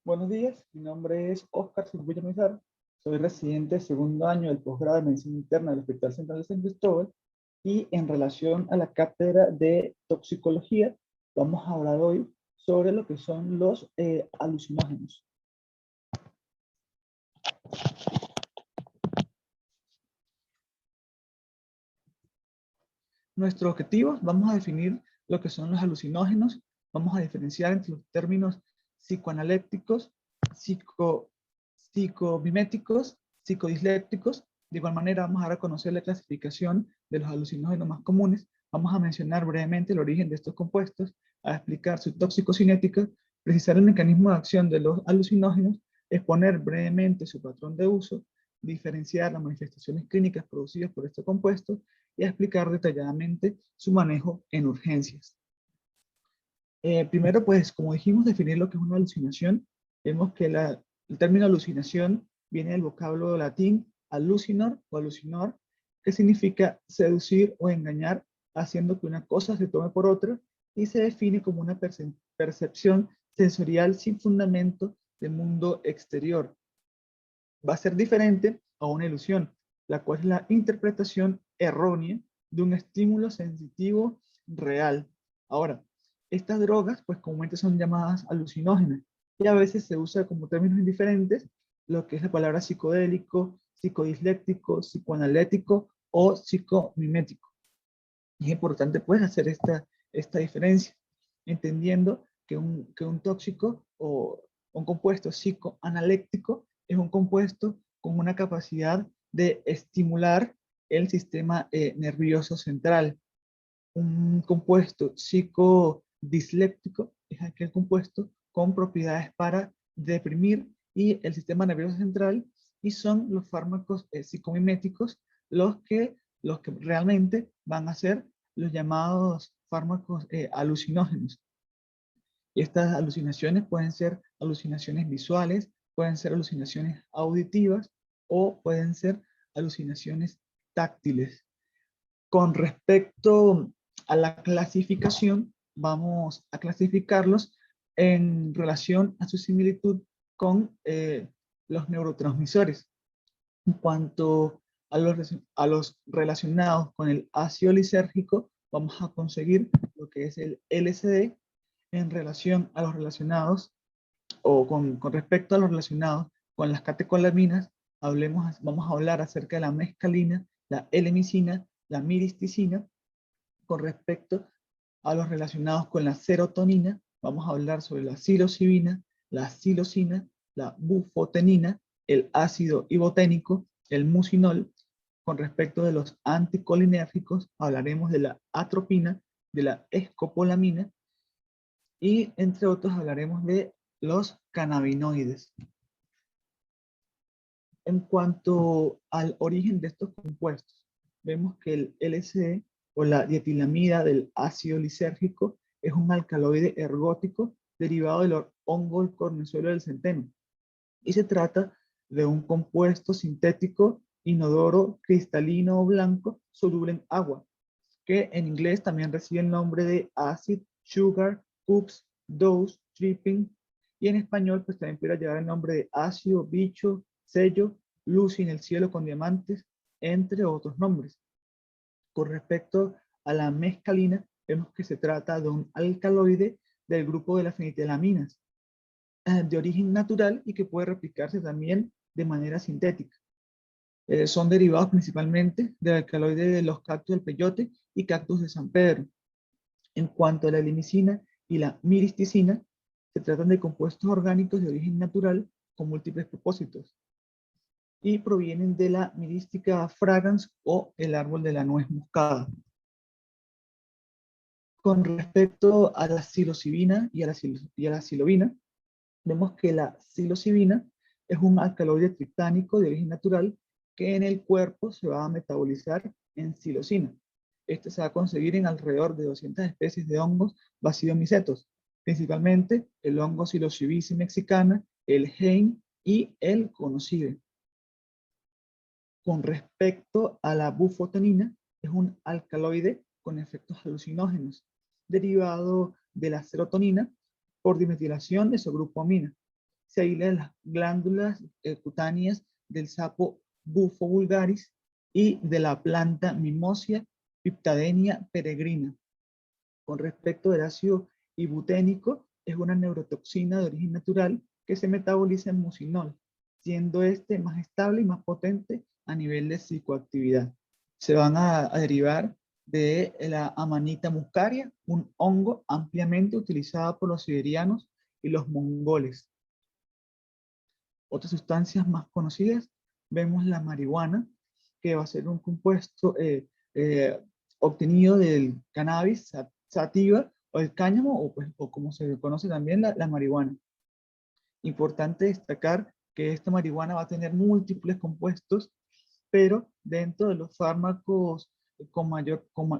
Buenos días, mi nombre es Óscar Silvilla Mizar, soy residente de segundo año del posgrado de Medicina Interna del Hospital Central de San Cristóbal y en relación a la cátedra de toxicología vamos a hablar hoy sobre lo que son los alucinógenos. Nuestro objetivo, vamos a definir lo que son los alucinógenos, vamos a diferenciar entre los términos psicoanalépticos, psicomiméticos, psicodislépticos. De igual manera vamos a reconocer la clasificación de los alucinógenos más comunes, vamos a mencionar brevemente el origen de estos compuestos, a explicar su toxicocinética, precisar el mecanismo de acción de los alucinógenos, exponer brevemente su patrón de uso, diferenciar las manifestaciones clínicas producidas por estos compuestos y a explicar detalladamente su manejo en urgencias. Primero, pues, como dijimos, definir lo que es una alucinación. Vemos que el término alucinación viene del vocablo latín alucinor o alucinor, que significa seducir o engañar, haciendo que una cosa se tome por otra, y se define como una percepción sensorial sin fundamento del mundo exterior. Va a ser diferente a una ilusión, la cual es la interpretación errónea de un estímulo sensitivo real. Ahora, estas drogas, pues comúnmente son llamadas alucinógenas y a veces se usa como términos indiferentes lo que es la palabra psicodélico, psicodisléptico, psicoanalético o psicomimético. Y es importante pues hacer esta diferencia, entendiendo que un tóxico o un compuesto psicoanaléctico es un compuesto con una capacidad de estimular el sistema nervioso central. Un compuesto psicodisléptico es aquel compuesto con propiedades para deprimir y el sistema nervioso central, y son los fármacos psicomiméticos los que realmente van a ser los llamados fármacos alucinógenos. Y estas alucinaciones pueden ser alucinaciones visuales, pueden ser alucinaciones auditivas o pueden ser alucinaciones táctiles. Con respecto a la clasificación, vamos a clasificarlos en relación a su similitud con los neurotransmisores. En cuanto a los relacionados con el ácido lisérgico, vamos a conseguir lo que es el LSD. En relación a los relacionados, o con respecto a los relacionados con las catecolaminas, vamos a hablar acerca de la mescalina, la L-misina, la miristicina. Con respecto a los relacionados con la serotonina, vamos a hablar sobre la psilocibina, la psilocina, la bufotenina, el ácido iboténico, el mucinol. Con respecto de los anticolinérgicos, hablaremos de la atropina, de la escopolamina, y entre otros hablaremos de los cannabinoides. En cuanto al origen de estos compuestos, vemos que el LSD o la dietilamida del ácido lisérgico es un alcaloide ergótico derivado del hongo cornezuelo del centeno, y se trata de un compuesto sintético inodoro, cristalino o blanco soluble en agua, que en inglés también recibe el nombre de acid, sugar, cups, dose, tripping, y en español pues también puede llevar el nombre de ácido, bicho, sello, luz en el cielo con diamantes, entre otros nombres. Con respecto a la mescalina, vemos que se trata de un alcaloide del grupo de las feniletilamines, de origen natural y que puede replicarse también de manera sintética. Son derivados principalmente del alcaloide de los cactus del peyote y cactus de San Pedro. En cuanto a la limicina y la miristicina, se tratan de compuestos orgánicos de origen natural con múltiples propósitos y provienen de la Myristica fragrans o el árbol de la nuez moscada. Con respecto a la psilocibina y a la psilobina, vemos que la psilocibina es un alcaloide triptánico de origen natural que en el cuerpo se va a metabolizar en psilocina. Este se va a conseguir en alrededor de 200 especies de hongos basidomicetos, principalmente el hongo Psilocybice mexicana, el heme y el conocibe. Con respecto a la bufotenina, es un alcaloide con efectos alucinógenos, derivado de la serotonina por dimetilación de su grupo amina. se aísla de las glándulas cutáneas del sapo Bufo vulgaris y de la planta Mimosia Piptadenia peregrina. Con respecto al ácido ibuténico, es una neurotoxina de origen natural que se metaboliza en mucinol, siendo este más estable y más potente a nivel de psicoactividad. Se van a derivar de la Amanita muscaria, un hongo ampliamente utilizado por los siberianos y los mongoles. Otras sustancias más conocidas, vemos la marihuana, que va a ser un compuesto obtenido del cannabis sativa o el cáñamo, o como se conoce también la marihuana. Importante destacar que esta marihuana va a tener múltiples compuestos, pero dentro de los fármacos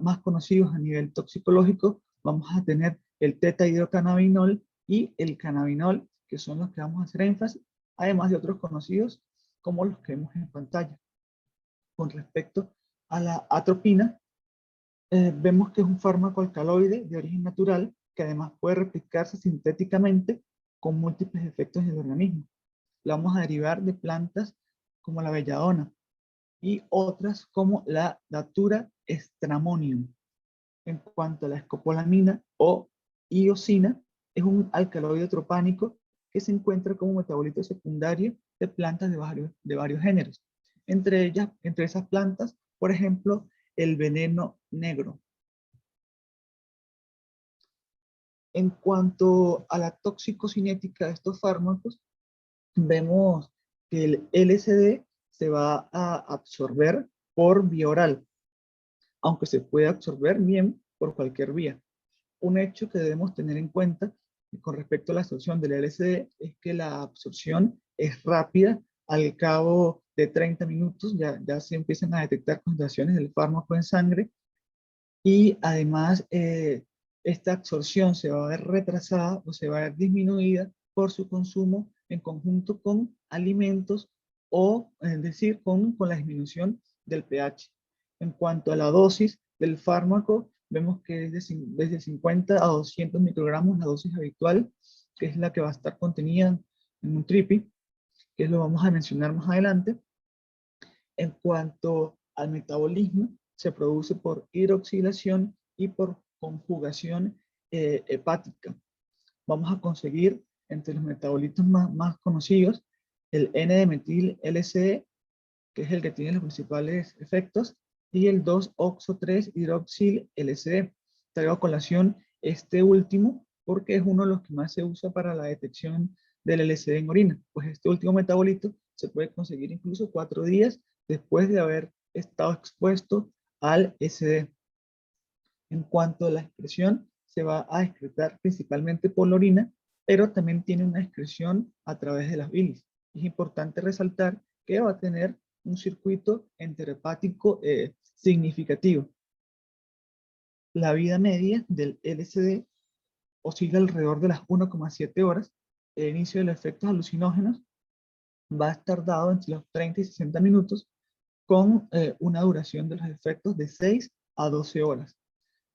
más conocidos a nivel toxicológico, vamos a tener el tetahidrocannabinol y el cannabinol, que son los que vamos a hacer énfasis, además de otros conocidos como los que vemos en pantalla. Con respecto a la atropina, vemos que es un fármaco alcaloide de origen natural que además puede replicarse sintéticamente con múltiples efectos en el organismo. La vamos a derivar de plantas como la belladona y otras como la Datura stramonium. En cuanto a la escopolamina o iosina, es un alcaloide tropánico que se encuentra como metabolito secundario de plantas de varios géneros. Entre esas plantas, por ejemplo, el veneno negro. En cuanto a la toxicocinética de estos fármacos, vemos que el LSD se va a absorber por vía oral, aunque se puede absorber bien por cualquier vía. Un hecho que debemos tener en cuenta con respecto a la absorción del LSD es que la absorción es rápida. Al cabo de 30 minutos ya se empiezan a detectar concentraciones del fármaco en sangre, y además esta absorción se va a ver retrasada o se va a ver disminuida por su consumo en conjunto con alimentos o, es decir, con la disminución del pH. En cuanto a la dosis del fármaco, vemos que es desde 50 a 200 microgramos la dosis habitual, que es la que va a estar contenida en un tripi, que lo vamos a mencionar más adelante. En cuanto al metabolismo, se produce por hidroxilación y por conjugación hepática. Vamos a conseguir entre los metabolitos más conocidos el N-metil-LCE, que es el que tiene los principales efectos, y el 2-oxo-3-hidroxil-LCE. Traigo a colación este último porque es uno de los que más se usa para la detección del LSD en orina, pues este último metabolito se puede conseguir incluso 4 días después de haber estado expuesto al SD. En cuanto a la excreción, se va a excretar principalmente por la orina, pero también tiene una excreción a través de las bilis. Es importante resaltar que va a tener un circuito enterohepático significativo. La vida media del LSD oscila alrededor de las 1,7 horas. El inicio de los efectos alucinógenos va a estar dado entre los 30 y 60 minutos, con una duración de los efectos de 6 a 12 horas.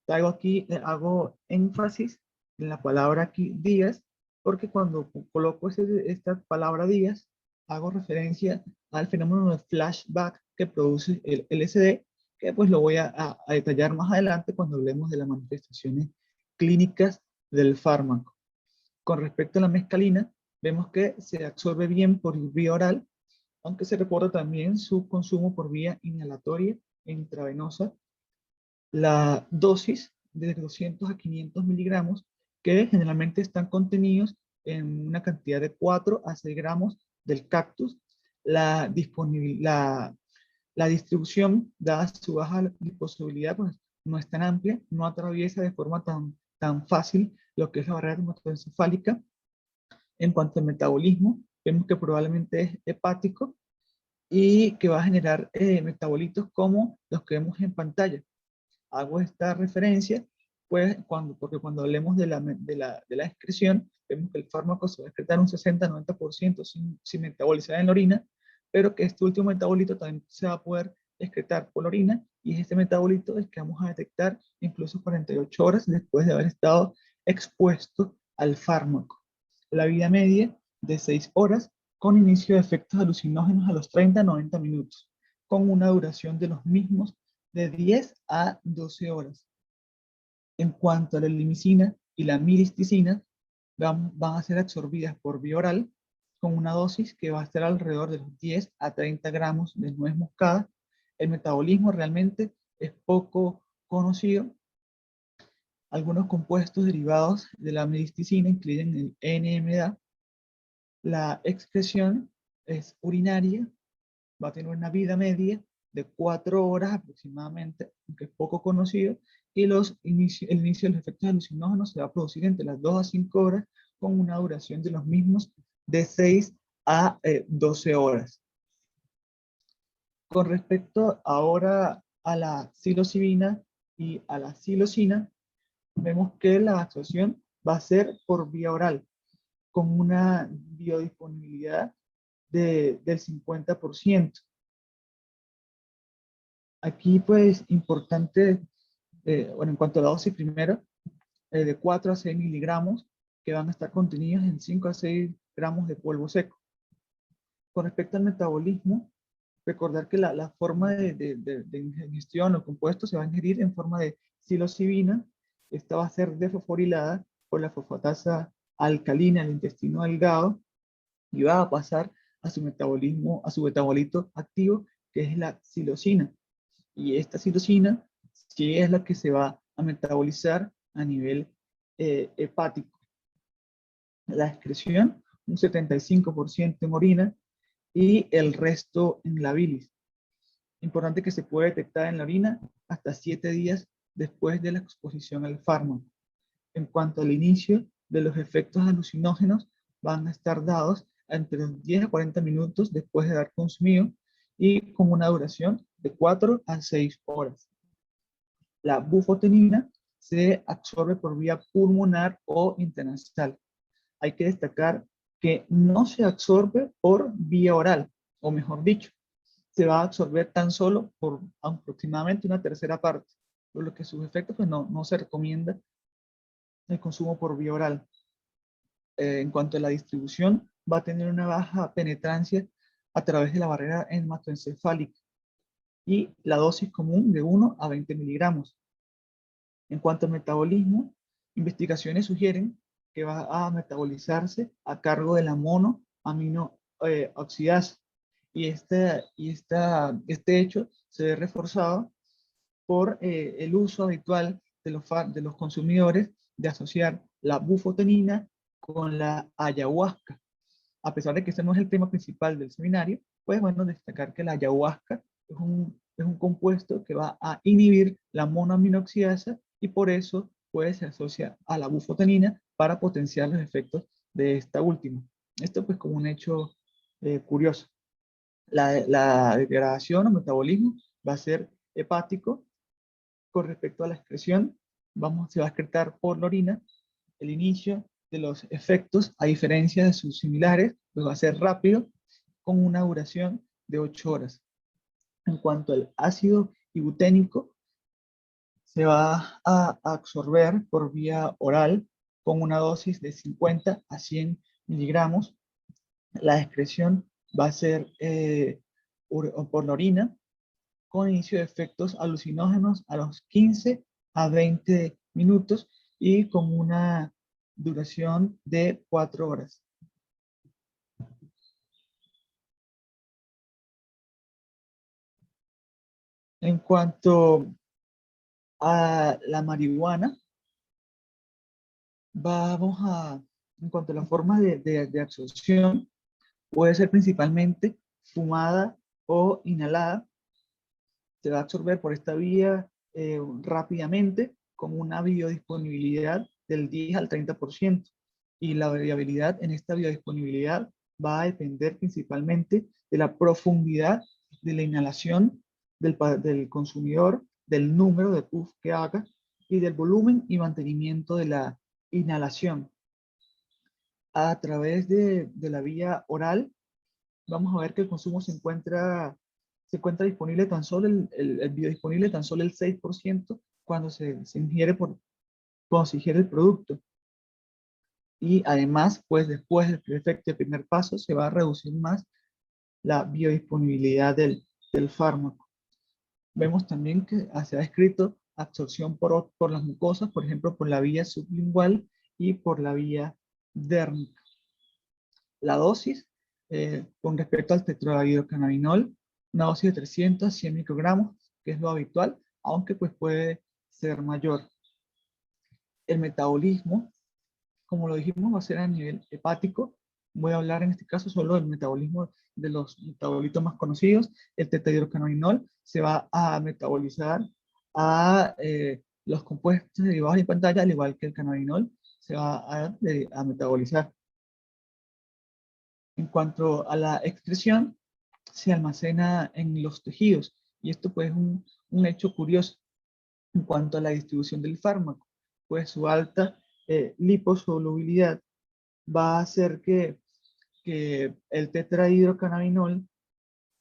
Traigo aquí, hago énfasis en la palabra aquí días, porque cuando coloco esta palabra días, hago referencia al fenómeno de flashback que produce el LSD, que pues lo voy a detallar más adelante cuando hablemos de las manifestaciones clínicas del fármaco. Con respecto a la mescalina, vemos que se absorbe bien por vía oral, aunque se reporta también su consumo por vía inhalatoria e intravenosa. La dosis de 200 a 500 miligramos, que generalmente están contenidos en una cantidad de 4 a 6 gramos del cactus. La distribución, dada su baja liposolubilidad, pues no es tan amplia, no atraviesa de forma tan fácil lo que es la barrera hematoencefálica. En cuanto al metabolismo, vemos que probablemente es hepático y que va a generar metabolitos como los que vemos en pantalla. Hago esta referencia, pues, porque cuando hablemos de la excreción, vemos que el fármaco se va a excretar un 60-90% sin metabolizar en la orina, pero que este último metabolito también se va a poder excretar por la orina, y es este metabolito el que vamos a detectar incluso 48 horas después de haber estado expuesto al fármaco. La vida media de 6 horas, con inicio de efectos alucinógenos a los 30 a 90 minutos, con una duración de los mismos de 10 a 12 horas. En cuanto a la limicina y la miristicina, van a ser absorbidas por vía oral con una dosis que va a estar alrededor de los 10 a 30 gramos de nuez moscada. El metabolismo realmente es poco conocido. Algunos compuestos derivados de la miristicina incluyen el NMDA. La excreción es urinaria, va a tener una vida media de 4 horas aproximadamente, aunque es poco conocido, y el inicio de los efectos alucinógenos se va a producir entre las 2 a 5 horas, con una duración de los mismos de 6 a 12 horas. Con respecto ahora a la psilocibina y a la psilocina, vemos que la absorción va a ser por vía oral, con una biodisponibilidad del 50%. Aquí pues importante, bueno, en cuanto a la dosis primero, de 4 a 6 miligramos, que van a estar contenidos en 5 a 6 gramos de polvo seco. Con respecto al metabolismo, recordar que la forma de ingestión o compuesto se va a ingerir en forma de psilocibina. Esta va a ser desfosforilada por la fosfatasa alcalina en el intestino delgado y va a pasar a su metabolismo, a su metabolito activo, que es la psilocina. Y esta psilocina sí es la que se va a metabolizar a nivel hepático. La excreción, un 75% en orina y el resto en la bilis. Importante que se puede detectar en la orina hasta 7 días después de la exposición al fármaco. En cuanto al inicio de los efectos alucinógenos, van a estar dados entre los 10 a 40 minutos después de haber consumido y con una duración de 4 a 6 horas. La bufotenina se absorbe por vía pulmonar o intranasal. Hay que destacar que no se absorbe por vía oral, o mejor dicho, se va a absorber tan solo por aproximadamente una tercera parte, por lo que sus efectos pues no se recomienda el consumo por vía oral. En cuanto a la distribución, va a tener una baja penetrancia a través de la barrera hematoencefálica y la dosis común de 1 a 20 miligramos. En cuanto al metabolismo, investigaciones sugieren que va a metabolizarse a cargo de la monoaminoxidasa. Y este hecho se ve reforzado por el uso habitual de los consumidores de asociar la bufotenina con la ayahuasca. A pesar de que ese no es el tema principal del seminario, pues bueno, destacar que la ayahuasca es un compuesto que va a inhibir la monoaminoxidasa y por eso pues se asocia a la bufotenina para potenciar los efectos de esta última. Esto pues como un hecho curioso. La degradación o metabolismo va a ser hepático. Con respecto a la excreción, se va a excretar por la orina. El inicio de los efectos, a diferencia de sus similares, pues va a ser rápido, con una duración de 8 horas. En cuanto al ácido ibuténico, se va a absorber por vía oral con una dosis de 50 a 100 miligramos. La excreción va a ser por la orina, con inicio de efectos alucinógenos a los 15 a 20 minutos y con una duración de 4 horas. En cuanto a la marihuana, en cuanto a las formas de absorción, puede ser principalmente fumada o inhalada. Se va a absorber por esta vía rápidamente, con una biodisponibilidad del 10 al 30%. Y la variabilidad en esta biodisponibilidad va a depender principalmente de la profundidad de la inhalación del consumidor, del número de puff que haga y del volumen y mantenimiento de la inhalación. A través de la vía oral, vamos a ver que el consumo se encuentra disponible tan solo, el biodisponible tan solo el 6% cuando se ingiere cuando se ingiere el producto. Y además, pues después del efecto del primer paso, se va a reducir más la biodisponibilidad del fármaco. Vemos también que se ha descrito absorción por las mucosas, por ejemplo, por la vía sublingual y por la vía dérmica. La dosis, con respecto al tetrahidrocannabinol, una dosis de 300 a 100 microgramos, que es lo habitual, aunque pues puede ser mayor. El metabolismo, como lo dijimos, va a ser a nivel hepático. Voy a hablar en este caso solo del metabolismo de los metabolitos más conocidos. El tetrahidrocannabinol se va a metabolizar a los compuestos derivados de pantalla, al igual que el cannabinol se va a metabolizar. En cuanto a la excreción, se almacena en los tejidos. Y esto pues es un hecho curioso en cuanto a la distribución del fármaco. Pues su alta liposolubilidad va a hacer que el tetrahidrocannabinol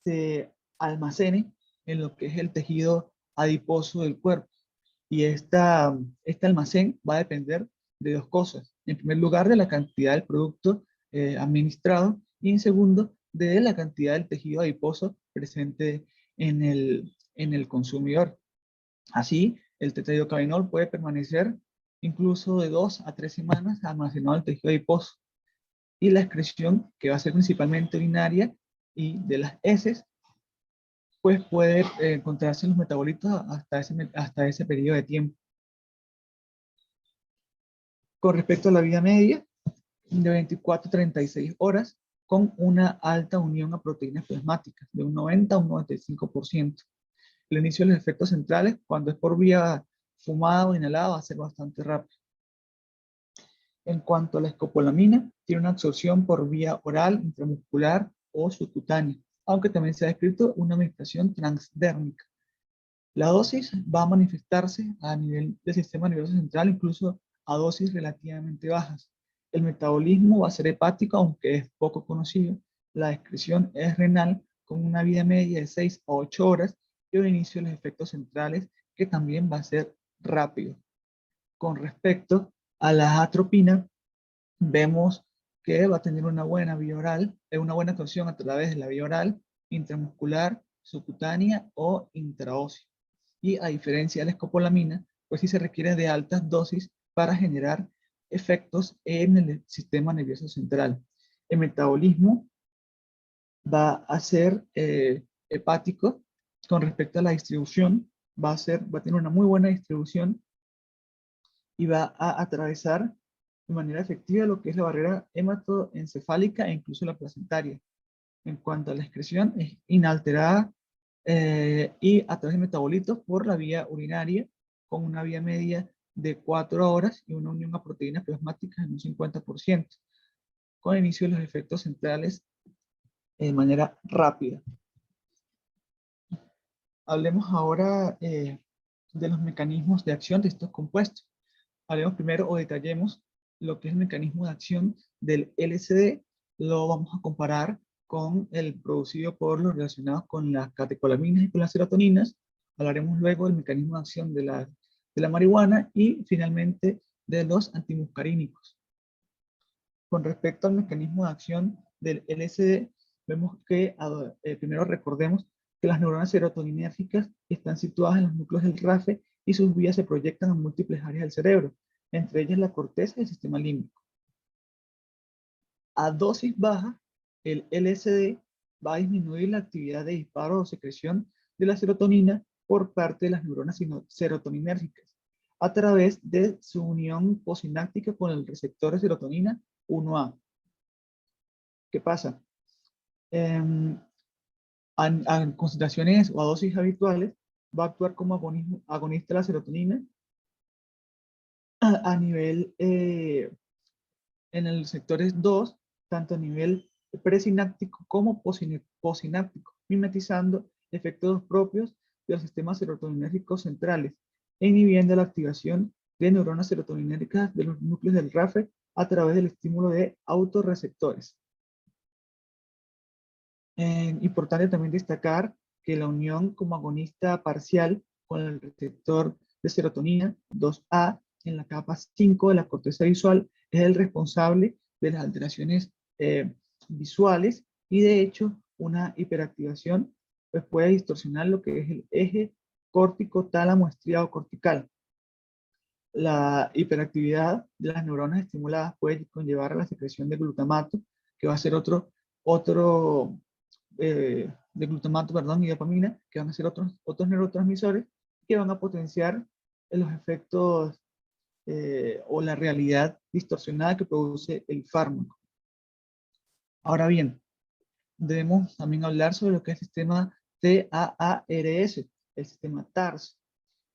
se almacene en lo que es el tejido adiposo del cuerpo. Y este almacén va a depender de dos cosas. En primer lugar, de la cantidad del producto administrado, y en segundo, de la cantidad del tejido adiposo presente en el consumidor. Así, el tetrahidrocannabinol puede permanecer incluso de 2 a 3 semanas almacenado en el tejido adiposo. Y la excreción, que va a ser principalmente urinaria y de las heces, pues puede encontrarse en los metabolitos hasta ese periodo de tiempo. Con respecto a la vida media, de 24 a 36 horas, con una alta unión a proteínas plasmáticas, de un 90 a un 95%. El inicio de los efectos centrales, cuando es por vía fumada o inhalada, va a ser bastante rápido. En cuanto a la escopolamina, tiene una absorción por vía oral, intramuscular o subcutánea, aunque también se ha descrito una administración transdérmica. La dosis va a manifestarse a nivel del sistema nervioso central, incluso a dosis relativamente bajas. El metabolismo va a ser hepático, aunque es poco conocido. La excreción es renal, con una vida media de 6 a 8 horas, y el inicio de los efectos centrales, que también va a ser rápido. Con respecto a la atropina, vemos que va a tener una buena vía oral, una buena absorción a través de la vía oral, intramuscular, subcutánea o intraósea. Y a diferencia de la escopolamina, pues sí se requiere de altas dosis para generar efectos en el sistema nervioso central. El metabolismo va a ser hepático. Con respecto a la distribución, va a tener una muy buena distribución y va a atravesar de manera efectiva lo que es la barrera hematoencefálica e incluso la placentaria. En cuanto a la excreción, es inalterada y a través de metabolitos por la vía urinaria, con una vía media de 4 horas y una unión a proteínas plasmáticas en un 50%, con el inicio de los efectos centrales de manera rápida. Hablemos ahora de los mecanismos de acción de estos compuestos. Hablemos primero o detallemos lo que es el mecanismo de acción del LSD. Lo vamos a comparar con el producido por los relacionados con las catecolaminas y con las serotoninas. Hablaremos luego del mecanismo de acción de la marihuana y finalmente de los antimuscarínicos. Con respecto al mecanismo de acción del LSD, vemos que, primero recordemos que las neuronas serotoninérgicas están situadas en los núcleos del RAFE y sus vías se proyectan a múltiples áreas del cerebro, entre ellas la corteza y el sistema límbico. A dosis baja, el LSD va a disminuir la actividad de disparo o secreción de la serotonina por parte de las neuronas serotoninérgicas a través de su unión posináptica con el receptor de serotonina 1A. ¿Qué pasa? A concentraciones o a dosis habituales, va a actuar como agonista de la serotonina a nivel, en el sectores 2, tanto a nivel presináptico como posináptico, mimetizando efectos propios de los sistemas serotoninérgicos centrales, e inhibiendo la activación de neuronas serotoninérgicas de los núcleos del RAFE a través del estímulo de autorreceptores. Importante también destacar que la unión como agonista parcial con el receptor de serotonina 2A en la capa 5 de la corteza visual, es el responsable de las alteraciones visuales, y de hecho una hiperactivación pues puede distorsionar lo que es el eje córtico tálamo estriado cortical. La hiperactividad de las neuronas estimuladas puede conllevar a la secreción de glutamato, que va a ser de glutamato, perdón, y dopamina, que van a ser otros neurotransmisores que van a potenciar los efectos o la realidad distorsionada que produce el fármaco. Ahora bien, debemos también hablar sobre lo que es el sistema TAARS, el sistema TARS.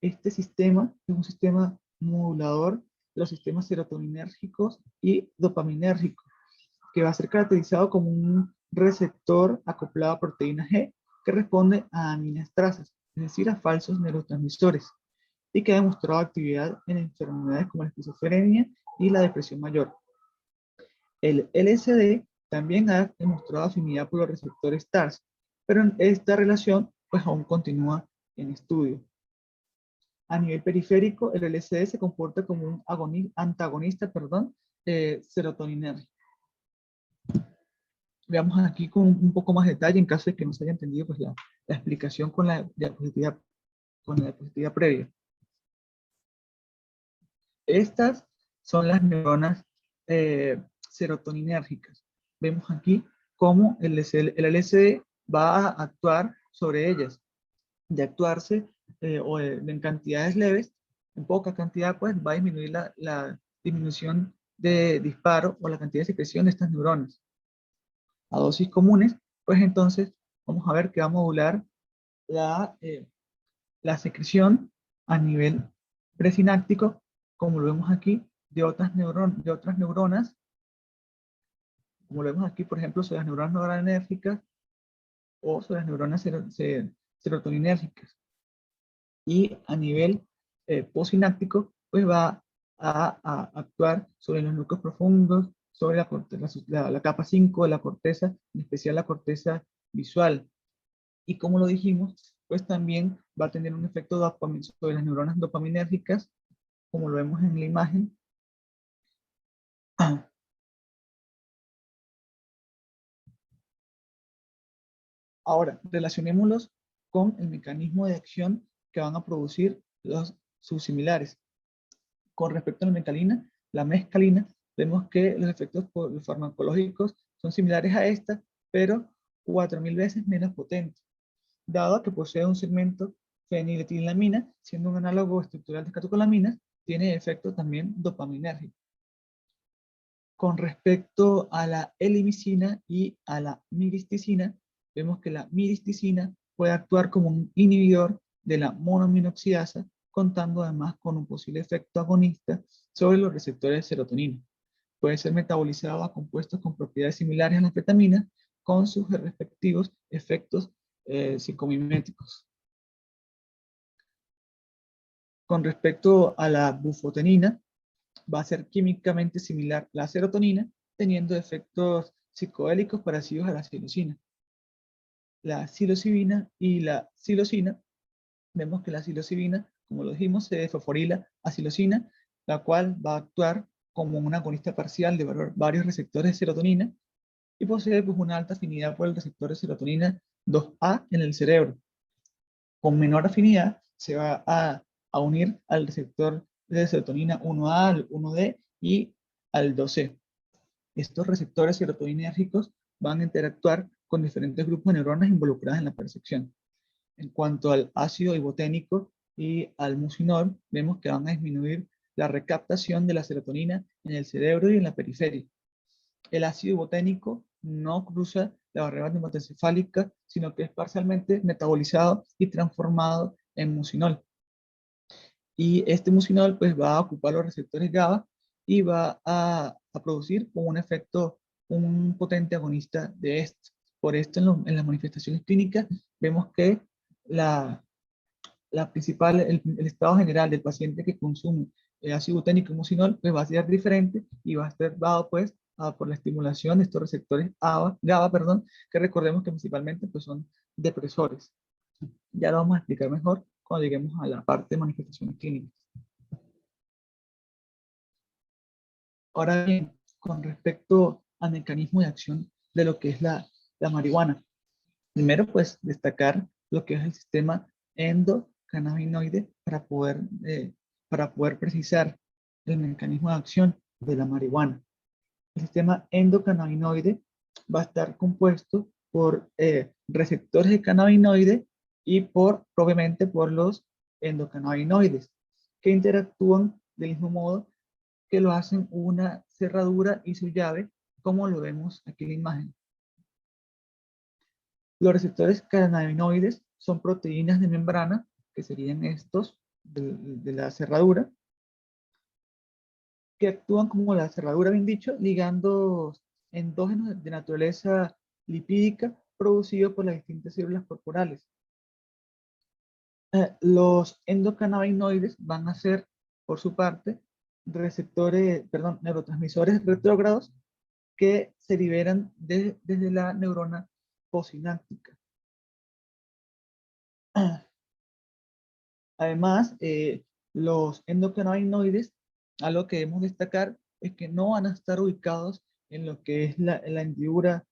Este sistema es un sistema modulador de los sistemas serotoninérgicos y dopaminérgicos, que va a ser caracterizado como un receptor acoplado a proteína G que responde a aminastrazas, es decir, a falsos neurotransmisores, y que ha demostrado actividad en enfermedades como la esquizofrenia y la depresión mayor. El LSD también ha demostrado afinidad por los receptores TARS, pero esta relación pues aún continúa en estudio. A nivel periférico, el LSD se comporta como un antagonista, serotoninérgico. Veamos aquí con un poco más de detalle en caso de que no se haya entendido pues, la explicación con la diapositiva previa. Estas son las neuronas serotoninérgicas. Vemos aquí cómo el LSD va a actuar sobre ellas. De actuarse en cantidades leves, en poca cantidad, pues va a disminuir la disminución de disparo o la cantidad de secreción de estas neuronas. A dosis comunes, pues entonces vamos a ver que va a modular la secreción a nivel presináptico, como lo vemos aquí, de otras neuronas, como lo vemos aquí, por ejemplo, sobre las neuronas noradrenérgicas o sobre las neuronas serotoninérgicas. Y a nivel postsináptico, pues va a actuar sobre los núcleos profundos, sobre la capa 5 de la corteza, en especial la corteza visual. Y como lo dijimos, pues también va a tener un efecto sobre las neuronas dopaminérgicas, como lo vemos en la imagen. Ahora, relacionémoslos con el mecanismo de acción que van a producir los subsimilares. Con respecto a la mescalina, vemos que los efectos farmacológicos son similares a esta, pero 4000 veces menos potentes, dado que posee un segmento feniletilamina, siendo un análogo estructural de catecolaminas, tiene efecto también dopaminérgico. Con respecto a la elimicina y a la miristicina, vemos que la miristicina puede actuar como un inhibidor de la monoaminoxidasa, contando además con un posible efecto agonista sobre los receptores de serotonina. Puede ser metabolizado a compuestos con propiedades similares a las anfetaminas, con sus respectivos efectos psicomiméticos. Con respecto a la bufotenina, va a ser químicamente similar a la serotonina, teniendo efectos psicodélicos parecidos a la psilocina. La psilocibina y la psilocina, vemos que la psilocibina, como lo dijimos, se fosforila a psilocina, la cual va a actuar como un agonista parcial de varios receptores de serotonina y posee pues, una alta afinidad por el receptor de serotonina 2A en el cerebro. Con menor afinidad se va a unir al receptor de serotonina 1A, al 1D y al 2C. Estos receptores serotoninérgicos van a interactuar con diferentes grupos de neuronas involucradas en la percepción. En cuanto al ácido iboténico y al mucinol, vemos que van a disminuir la recaptación de la serotonina en el cerebro y en la periferia. El ácido iboténico no cruza la barrera hematoencefálica, sino que es parcialmente metabolizado y transformado en mucinol. Y este mucinol pues va a ocupar los receptores GABA y va a producir un efecto, un potente agonista de esto. Por esto en las manifestaciones clínicas vemos que el estado general del paciente que consume ácido buténico y mucinol pues va a ser diferente y va a estar dado pues por la estimulación de estos receptores GABA, que recordemos que principalmente pues son depresores. Ya lo vamos a explicar mejor cuando lleguemos a la parte de manifestaciones clínicas. Ahora bien, con respecto al mecanismo de acción de lo que es la marihuana, primero pues destacar lo que es el sistema endocannabinoide para poder precisar el mecanismo de acción de la marihuana. El sistema endocannabinoide va a estar compuesto por receptores de cannabinoide y obviamente por los endocannabinoides, que interactúan del mismo modo que lo hacen una cerradura y su llave, como lo vemos aquí en la imagen. Los receptores cannabinoides son proteínas de membrana, que serían estos de la cerradura, que actúan como la cerradura, bien dicho, ligando endógenos de naturaleza lipídica producidos por las distintas células corporales. Los endocannabinoides van a ser, por su parte, neurotransmisores retrógrados que se liberan desde la neurona postsináptica. Además, los endocannabinoides, algo que debemos destacar es que no van a estar ubicados en lo que es la hendidura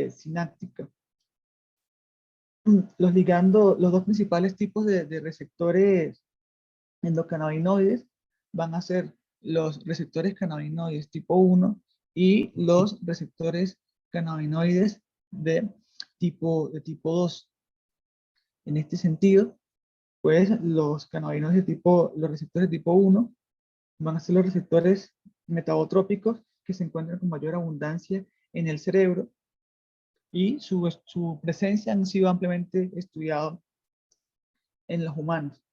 sináptica. Los dos principales tipos de receptores endocannabinoides van a ser los receptores cannabinoides tipo 1 y los receptores cannabinoides de tipo 2. En este sentido, pues los cannabinoides los receptores tipo 1 van a ser los receptores metabotrópicos que se encuentran con mayor abundancia en el cerebro y su presencia han sido ampliamente estudiados en los humanos.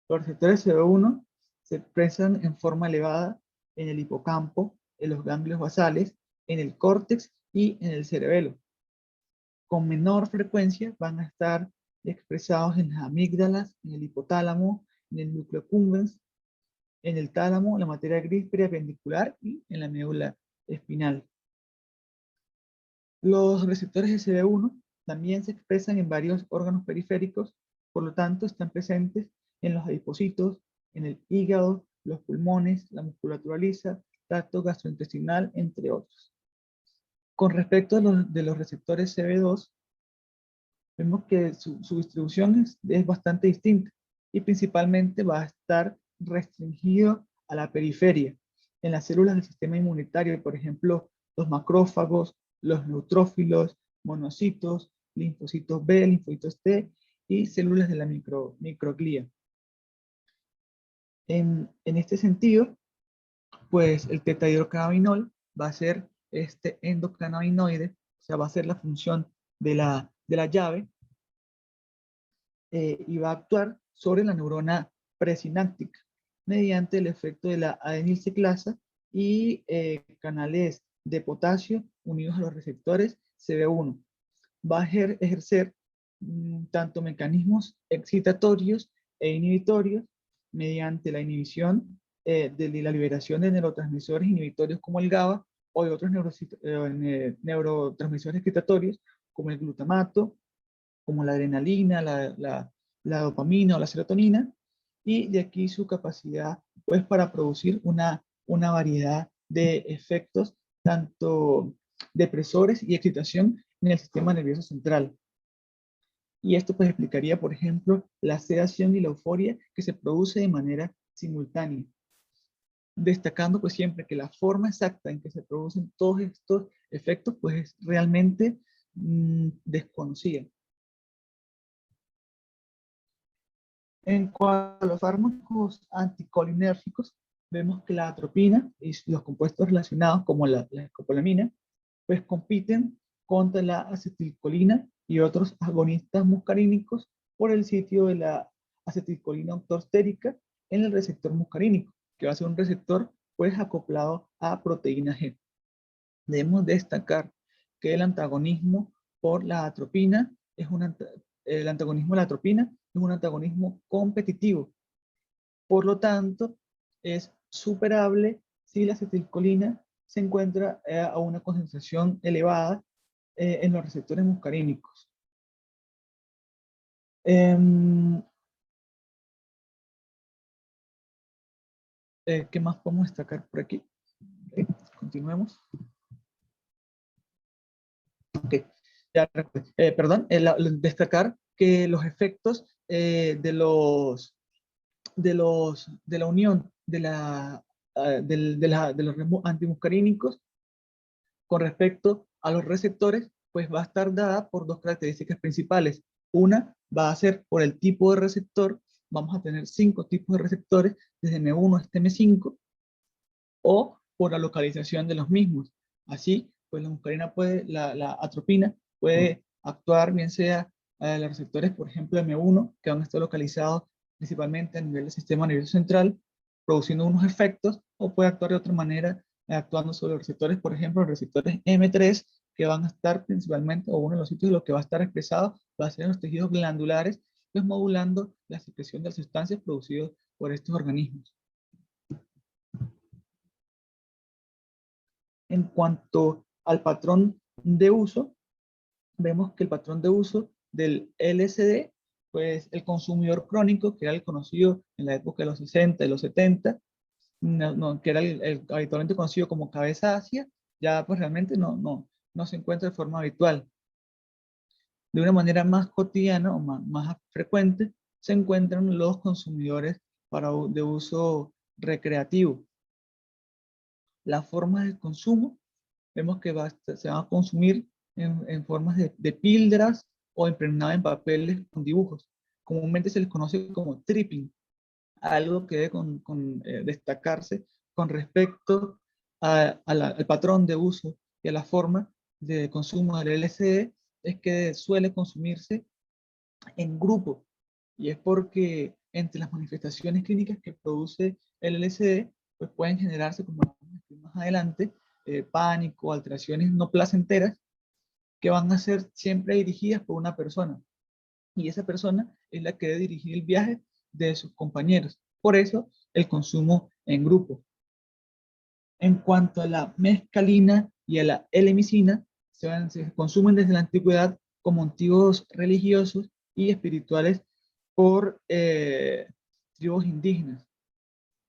Los receptores CB1 se expresan en forma elevada en el hipocampo, en los ganglios basales, en el córtex y en el cerebelo. Con menor frecuencia van a estar expresados en las amígdalas, en el hipotálamo, en el núcleo accumbens, en el tálamo, la materia gris periapendicular y en la médula espinal. Los receptores SB1 también se expresan en varios órganos periféricos, por lo tanto están presentes en los adipocitos, en el hígado, los pulmones, la musculatura lisa, tracto gastrointestinal, entre otros. Con respecto a los receptores CB2, vemos que su distribución es bastante distinta y principalmente va a estar restringido a la periferia, en las células del sistema inmunitario, por ejemplo, los macrófagos, los neutrófilos, monocitos, linfocitos B, linfocitos T y células de la microglía. En este sentido, pues el tetahidrocannabinol va a ser este endocannabinoide, o sea, va a ser la función de la llave y va a actuar sobre la neurona presináptica mediante el efecto de la adenilciclasa y canales de potasio unidos a los receptores CB1. Va a ejercer tanto mecanismos excitatorios e inhibitorios mediante la inhibición de la liberación de neurotransmisores inhibitorios como el GABA o de otros neurotransmisores excitatorios como el glutamato, como la adrenalina, la dopamina o la serotonina, y de aquí su capacidad pues para producir una variedad de efectos, tanto depresores y excitación en el sistema nervioso central. Y esto pues explicaría, por ejemplo, la sedación y la euforia que se produce de manera simultánea. Destacando pues siempre que la forma exacta en que se producen todos estos efectos pues es realmente desconocida. En cuanto a los fármacos anticolinérgicos, vemos que la atropina y los compuestos relacionados como la escopolamina, pues compiten contra la acetilcolina y otros agonistas muscarínicos por el sitio de la acetilcolina ortostérica en el receptor muscarínico, que va a ser un receptor pues acoplado a proteína G. Debemos destacar que el antagonismo por la atropina el antagonismo de la atropina es un antagonismo competitivo. Por lo tanto, es superable si la acetilcolina se encuentra a una concentración elevada en los receptores muscarínicos. ¿Qué más podemos destacar por aquí? Continuemos. Ok. Ya, perdón, destacar que los efectos de la unión de los antimuscarínicos con respecto a los receptores, pues va a estar dada por dos características principales. Una va a ser por el tipo de receptor. Vamos a tener 5 tipos de receptores, desde M1 hasta M5, o por la localización de los mismos. Así, pues la atropina puede actuar bien sea los receptores, por ejemplo, M1, que van a estar localizados principalmente a nivel del sistema nervioso central, produciendo unos efectos, o puede actuar de otra manera, actuando sobre los receptores, por ejemplo, los receptores M3, que van a estar principalmente, o uno de los sitios de los que va a estar expresado, va a ser en los tejidos glandulares, pues modulando la secreción de las sustancias producidas por estos organismos. En cuanto al patrón de uso, vemos que el patrón de uso del LSD, pues el consumidor crónico, que era el conocido en la época de los 60 y los 70, que era el habitualmente conocido como cabeza ácida, ya pues realmente no se encuentra de forma habitual. De una manera más cotidiana o más frecuente, se encuentran los consumidores de uso recreativo. La forma de consumo, vemos que se va a consumir en formas de píldoras o impregnada en papeles con dibujos. Comúnmente se les conoce como tripping. Algo que debe destacarse con respecto al patrón de uso y a la forma de consumo del LSD, es que suele consumirse en grupo. Y es porque entre las manifestaciones clínicas que produce el LSD, pues pueden generarse, como vamos a decir más adelante, pánico, alteraciones no placenteras, que van a ser siempre dirigidas por una persona. Y esa persona es la que debe dirigir el viaje de sus compañeros. Por eso, el consumo en grupo. En cuanto a la mescalina y a la L-misina, se consumen desde la antigüedad como motivos religiosos y espirituales por tribus indígenas.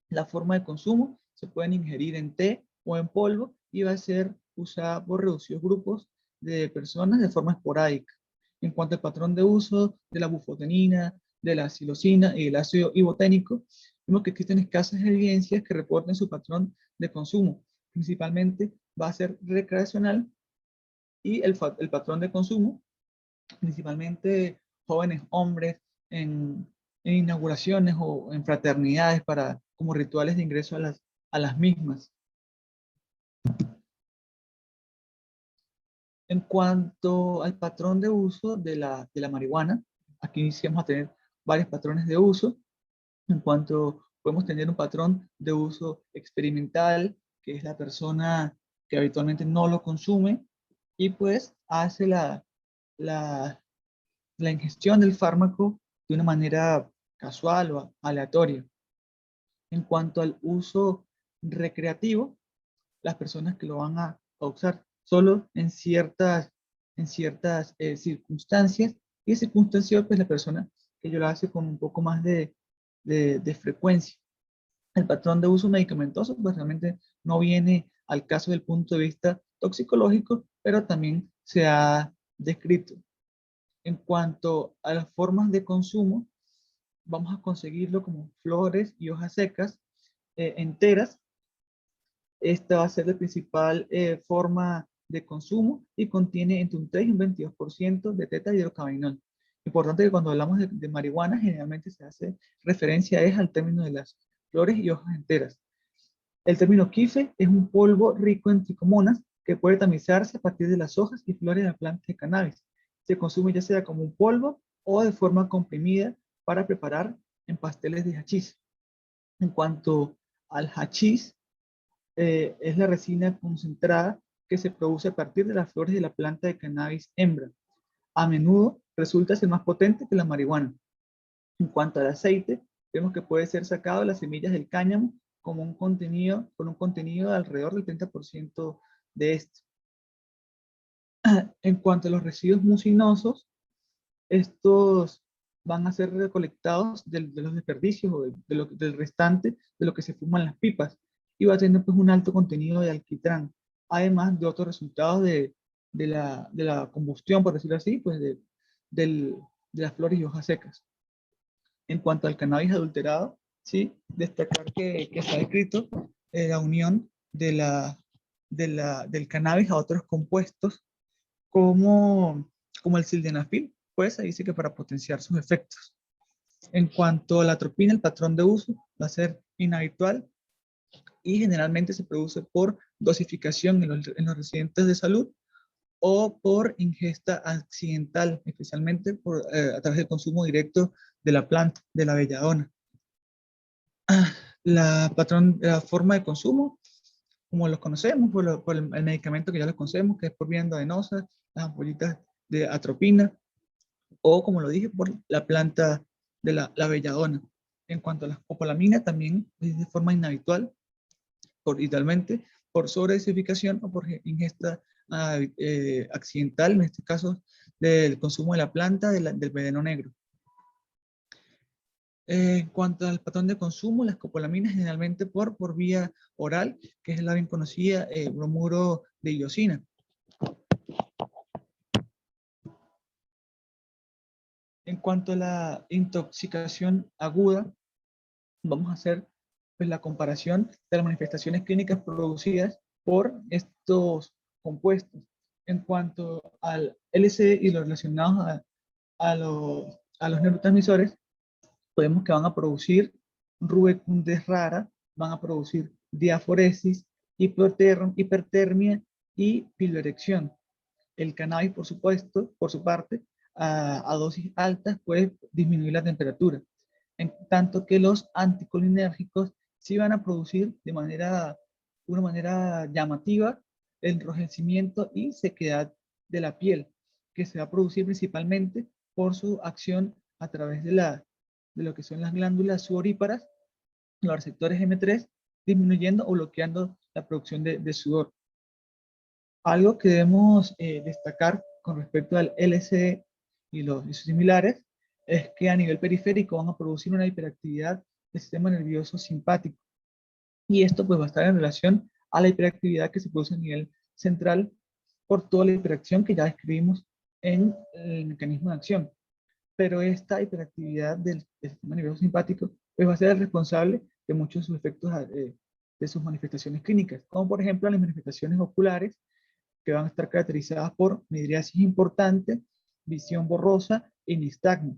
La forma de consumo se pueden ingerir en té o en polvo y va a ser usada por reducidos grupos de personas de forma esporádica. En cuanto al patrón de uso de la bufotenina, de la psilocina y el ácido iboténico, vemos que existen escasas evidencias que reporten su patrón de consumo. Principalmente va a ser recreacional, y el patrón de consumo, principalmente jóvenes hombres en inauguraciones o en fraternidades como rituales de ingreso a las mismas. En cuanto al patrón de uso de la marihuana, aquí sí vamos a tener varios patrones de uso. En cuanto podemos tener un patrón de uso experimental, que es la persona que habitualmente no lo consume y pues hace la, la ingestión del fármaco de una manera casual o aleatoria. En cuanto al uso recreativo, las personas que lo van a usar solo en ciertas circunstancias, y circunstancias, pues la persona que yo lo hace con un poco más de frecuencia. El patrón de uso medicamentoso, pues realmente no viene al caso del punto de vista toxicológico, pero también se ha descrito. En cuanto a las formas de consumo, vamos a conseguirlo como flores y hojas secas enteras. Esta va a ser la principal forma de consumo y contiene entre un 3 y un 22% de tetrahidrocannabinol. Importante que cuando hablamos de marihuana, generalmente se hace referencia al término de las flores y hojas enteras. El término kife es un polvo rico en tricomonas que puede tamizarse a partir de las hojas y flores de la planta de cannabis. Se consume ya sea como un polvo o de forma comprimida para preparar en pasteles de hachís. En cuanto al hachís, es la resina concentrada que se produce a partir de las flores de la planta de cannabis hembra. A menudo resulta ser más potente que la marihuana. En cuanto al aceite, vemos que puede ser sacado de las semillas del cáñamo con un contenido de alrededor del 30% de esto. En cuanto a los residuos mucinosos, estos van a ser recolectados de los desperdicios o del restante de lo que se fuman las pipas, y va a tener pues un alto contenido de alquitrán, además de otros resultados de la combustión, por decirlo así, pues del- de las flores y hojas secas. En cuanto al cannabis adulterado, sí, destacar que se ha descrito la unión del cannabis a otros compuestos como, como el sildenafil, pues se dice que para potenciar sus efectos. En cuanto a la atropina, el patrón de uso va a ser inhabitual y generalmente se produce por dosificación en los residentes de salud o por ingesta accidental, especialmente a través del consumo directo de la planta, de la belladona. La forma de consumo, como los conocemos, por el medicamento que ya los conocemos, que es por vía endovenosa, las ampollitas de atropina, o como lo dije, por la planta de la belladona. En cuanto a las copolaminas, también es de forma inhabitual, idealmente por sobredosificación o por ingesta accidental, en este caso del consumo de la planta del veneno negro. En cuanto al patrón de consumo, las copolaminas generalmente por vía oral, que es la bien conocida bromuro de iosina. En cuanto a la intoxicación aguda, vamos a hacer pues, la comparación de las manifestaciones clínicas producidas por estos compuestos. En cuanto al LSD y los relacionados a los neurotransmisores, podemos que van a producir rubecundez rara, van a producir diaforesis, hipertermia y piloerección. El cannabis, por supuesto, por su parte, a dosis altas puede disminuir la temperatura, en tanto que los anticolinérgicos sí van a producir una manera llamativa el enrojecimiento y sequedad de la piel, que se va a producir principalmente por su acción a través de lo que son las glándulas sudoríparas, los receptores M3, disminuyendo o bloqueando la producción de sudor. Algo que debemos destacar con respecto al LSD y sus similares es que a nivel periférico van a producir una hiperactividad del sistema nervioso simpático. Y esto pues va a estar en relación a la hiperactividad que se produce a nivel central por toda la hiperacción que ya describimos en el mecanismo de acción. Pero esta hiperactividad del sistema nervioso simpático pues va a ser el responsable de muchos de sus efectos, de sus manifestaciones clínicas, como por ejemplo las manifestaciones oculares, que van a estar caracterizadas por midriasis importante, visión borrosa y nistagmo.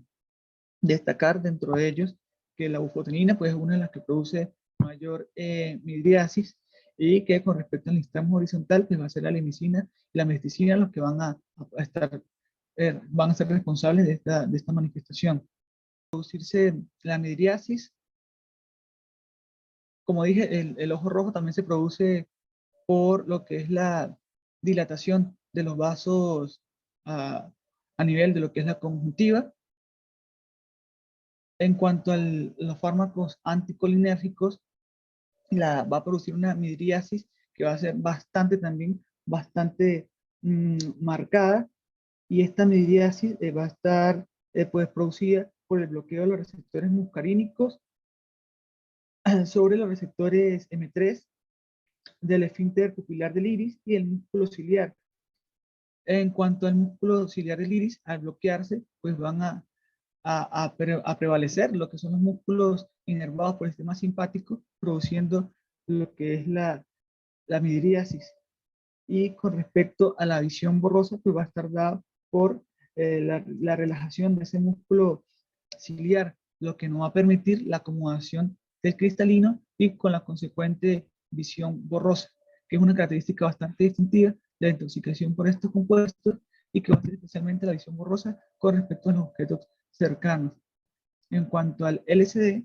Destacar dentro de ellos que la bufotenina pues, es una de las que produce mayor midriasis y que con respecto al nistagmo horizontal pues, va a ser la limicina y la mesticina los que van a ser responsables de esta manifestación. Producirse la midriasis, como dije, el ojo rojo también se produce por lo que es la dilatación de los vasos a nivel de lo que es la conjuntiva. En cuanto a los fármacos anticolinérgicos, va a producir una midriasis que va a ser bastante marcada, y esta midriasis va a estar pues, producida por el bloqueo de los receptores muscarínicos sobre los receptores M3 del esfínter pupilar del iris y el músculo ciliar. En cuanto al músculo ciliar del iris, al bloquearse, pues van a prevalecer lo que son los músculos inervados por el sistema simpático, produciendo lo que es la midriasis. Y con respecto a la visión borrosa, pues va a estar dada por la relajación de ese músculo ciliar, lo que no va a permitir la acomodación del cristalino y con la consecuente visión borrosa, que es una característica bastante distintiva de la intoxicación por estos compuestos y que va a ser especialmente la visión borrosa con respecto a los objetos cercanos. En cuanto al LSD,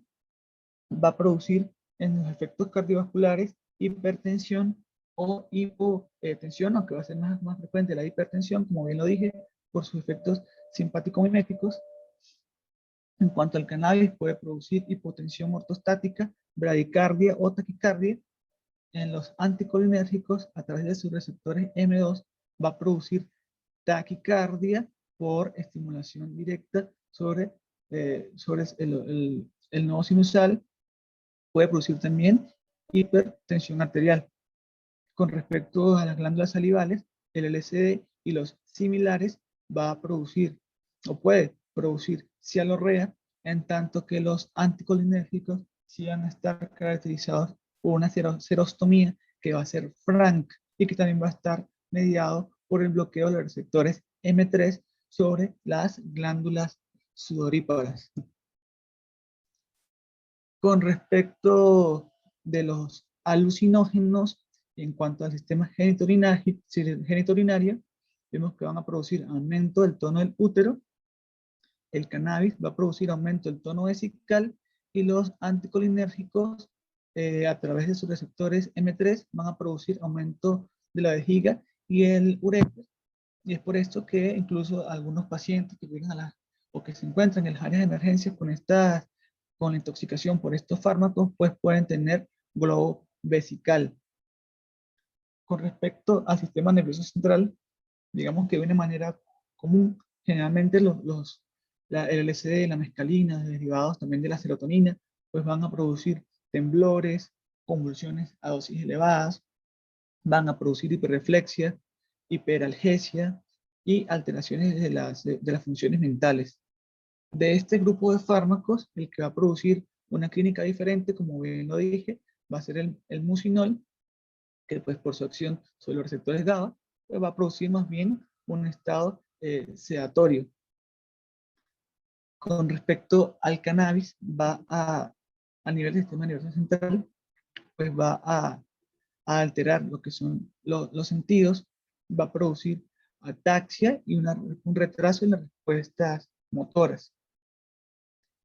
va a producir en los efectos cardiovasculares hipertensión o hipotensión, aunque va a ser más frecuente la hipertensión, como bien lo dije, por sus efectos simpático-miméticos. En cuanto al cannabis, puede producir hipotensión ortostática, bradicardia o taquicardia. En los anticolinérgicos, a través de sus receptores M2, va a producir taquicardia por estimulación directa sobre el nodo sinusal. Puede producir también hipertensión arterial. Con respecto a las glándulas salivales, el LSD y los similares va a producir o puede producir cialorrea, en tanto que los anticolinérgicos sí van a estar caracterizados por una serostomía que va a ser franca y que también va a estar mediado por el bloqueo de los receptores M3 sobre las glándulas sudoríparas. Con respecto de los alucinógenos, en cuanto al sistema genitourinario, vemos que van a producir aumento del tono del útero, el cannabis va a producir aumento del tono vesical y los anticolinérgicos a través de sus receptores M3 van a producir aumento de la vejiga y el uréter. Y es por esto que incluso algunos pacientes que llegan o que se encuentran en las áreas de emergencia con la intoxicación por estos fármacos, pues pueden tener globo vesical. Con respecto al sistema nervioso central, digamos que de una manera común, generalmente el LSD, la mescalina, derivados también de la serotonina, pues van a producir temblores, convulsiones a dosis elevadas, van a producir hiperreflexia, hiperalgesia y alteraciones de las funciones mentales. De este grupo de fármacos, el que va a producir una clínica diferente, como bien lo dije, va a ser el mucinol, que pues por su acción sobre los receptores GABA, pues va a producir más bien un estado sedatorio. Con respecto al cannabis, a nivel del sistema nervioso central, pues va a alterar lo que son los sentidos, va a producir ataxia y un retraso en las respuestas motoras.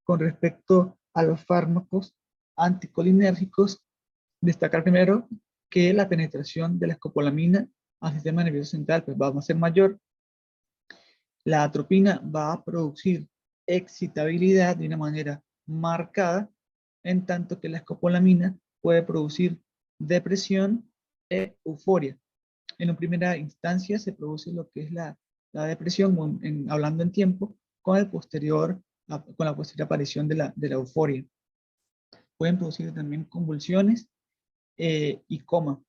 Con respecto a los fármacos anticolinérgicos, destacar primero que la penetración de la escopolamina al sistema nervioso central pues va a ser mayor. La atropina va a producir excitabilidad de una manera marcada, en tanto que la escopolamina puede producir depresión e euforia. En una primera instancia se produce lo que es la depresión, hablando en tiempo, con la posterior aparición de la euforia. Pueden producir también convulsiones y coma.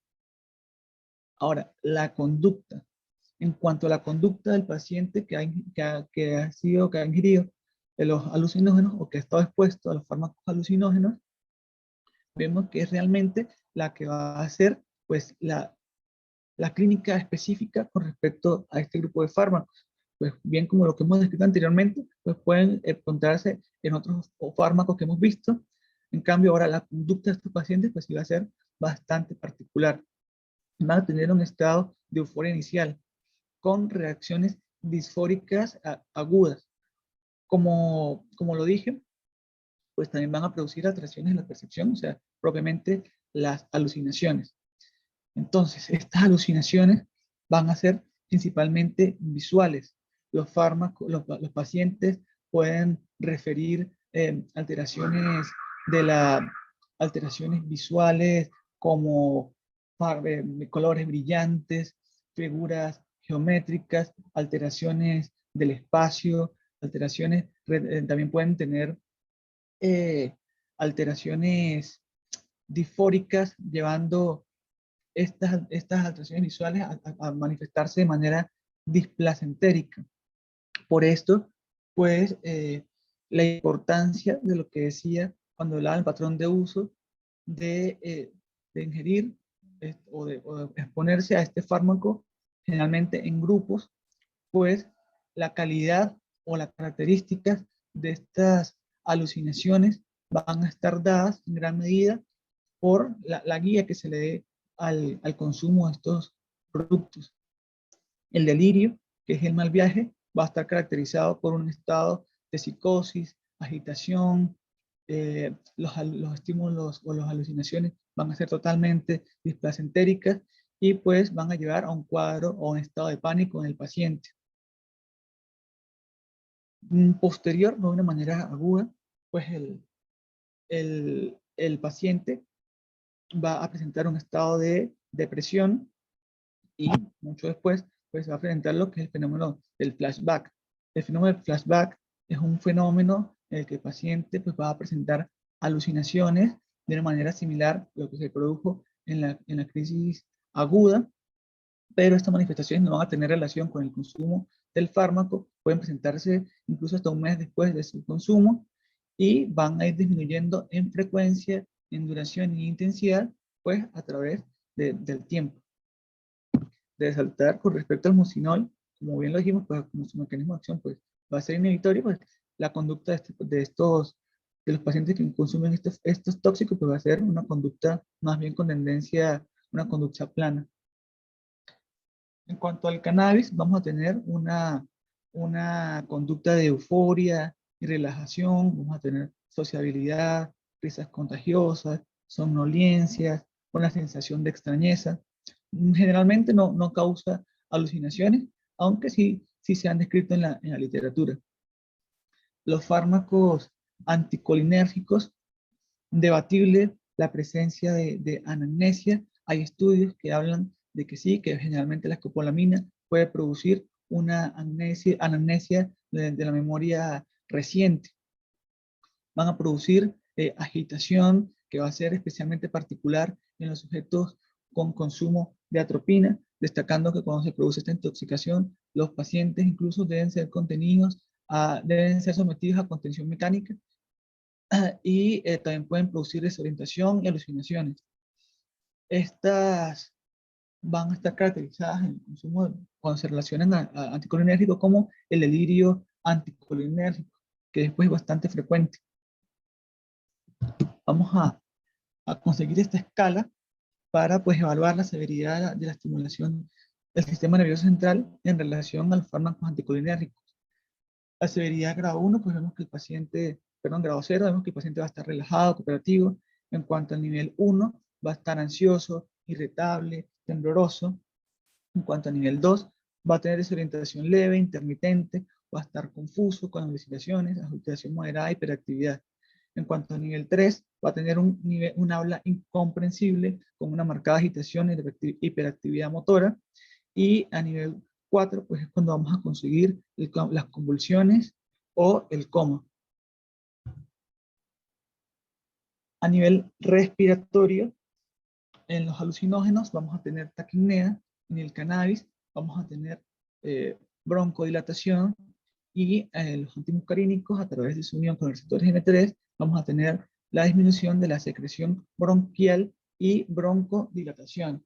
Ahora, la conducta. En cuanto a la conducta del paciente que ha ingerido de los alucinógenos o que ha estado expuesto a los fármacos alucinógenos, vemos que es realmente la que va a hacer pues, la clínica específica con respecto a este grupo de fármacos. Pues bien como lo que hemos descrito anteriormente, pues pueden encontrarse en otros fármacos que hemos visto. En cambio, ahora la conducta de estos pacientes pues iba a ser bastante particular. Van a tener un estado de euforia inicial con reacciones disfóricas agudas. Como lo dije, pues también van a producir alteraciones en la percepción, o sea, propiamente las alucinaciones. Entonces, estas alucinaciones van a ser principalmente visuales. Los fármacos, los pacientes pueden referir alteraciones alteraciones visuales como colores brillantes, figuras geométricas, alteraciones del espacio, también pueden tener alteraciones disfóricas, llevando estas alteraciones visuales a manifestarse de manera displacentérica. Por esto, pues, la importancia de lo que decía cuando hablaba del patrón de uso de ingerir o de exponerse a este fármaco, generalmente en grupos, pues la calidad o las características de estas alucinaciones van a estar dadas en gran medida por la guía que se le dé al consumo de estos productos. El delirio, que es el mal viaje, va a estar caracterizado por un estado de psicosis, agitación, los estímulos o las alucinaciones van a ser totalmente displacentéricas y pues van a llevar a un cuadro o un estado de pánico en el paciente. Posterior, no de una manera aguda, pues el paciente va a presentar un estado de depresión y mucho después pues va a presentar lo que es el fenómeno del flashback. El fenómeno del flashback es un fenómeno en el que el paciente pues va a presentar alucinaciones de una manera similar a lo que se produjo en la crisis aguda, pero estas manifestaciones no van a tener relación con el consumo del fármaco, pueden presentarse incluso hasta un mes después de su consumo y van a ir disminuyendo en frecuencia, en duración y intensidad, pues a través del tiempo. De saltar con respecto al mucinol, como bien lo dijimos, pues como su mecanismo de acción pues va a ser inhibitorio, pues la conducta de los pacientes que consumen estos tóxicos pues va a ser una conducta más bien con tendencia, una conducta plana. En cuanto al cannabis, vamos a tener una conducta de euforia y relajación, vamos a tener sociabilidad, risas contagiosas, somnolencias, una sensación de extrañeza. Generalmente no causa alucinaciones, aunque sí se han descrito en la literatura. Los fármacos anticolinérgicos, debatible la presencia de anamnesia. Hay estudios que hablan de que sí, que generalmente la escopolamina puede producir una anamnesia de la memoria reciente. Van a producir agitación que va a ser especialmente particular en los sujetos con consumo de atropina, destacando que cuando se produce esta intoxicación, los pacientes incluso deben ser deben ser sometidos a contención mecánica y también pueden producir desorientación y alucinaciones. Estas van a estar caracterizadas en el consumo cuando se relacionan a anticolinérgico como el delirio anticolinérgico, que después es bastante frecuente. Vamos a conseguir esta escala para pues, evaluar la severidad de la estimulación del sistema nervioso central en relación a los fármacos anticolinérgicos. La severidad grado 1, pues vemos que el paciente, perdón, grado 0, vemos que el paciente va a estar relajado, cooperativo. En cuanto al nivel 1, va a estar ansioso, irritable, tembloroso. En cuanto al nivel 2, va a tener desorientación leve, intermitente, va a estar confuso con alucinaciones, agitación moderada, hiperactividad. En cuanto al nivel 3, va a tener un habla incomprensible con una marcada agitación y hiperactividad motora. Y a nivel 4, pues es cuando vamos a conseguir las convulsiones o el coma. A nivel respiratorio, en los alucinógenos vamos a tener taquipnea, en el cannabis vamos a tener broncodilatación y los antimuscarínicos a través de su unión con el receptor N3 vamos a tener la disminución de la secreción bronquial y broncodilatación.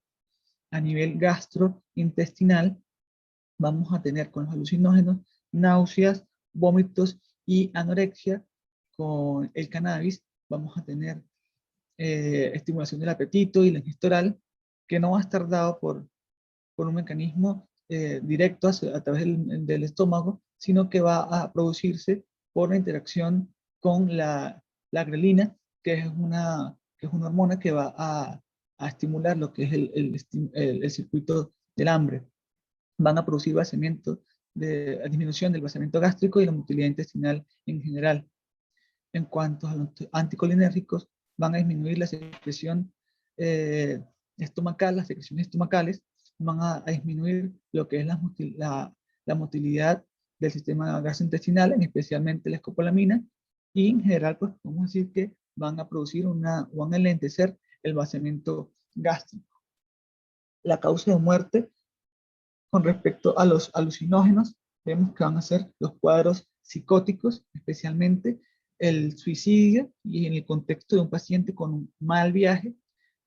A nivel gastrointestinal vamos a tener con los alucinógenos náuseas, vómitos y anorexia. Con el cannabis vamos a tener estimulación del apetito y la ingesta oral, que no va a estar dado por un mecanismo directo a través del estómago, sino que va a producirse por la interacción con la grelina, que es una hormona que va a estimular lo que es el circuito del hambre. Van a producir disminución del vaciamiento gástrico y la motilidad intestinal en general. En cuanto a los anticolinérgicos, van a disminuir la secreción estomacal, las secreciones estomacales, van a disminuir lo que es la motilidad del sistema gastrointestinal, especialmente la escopolamina, y en general, pues podemos decir que van a producir van a enlentecer el vaciamiento gástrico. La causa de muerte con respecto a los alucinógenos, vemos que van a ser los cuadros psicóticos, especialmente el suicidio y en el contexto de un paciente con un mal viaje.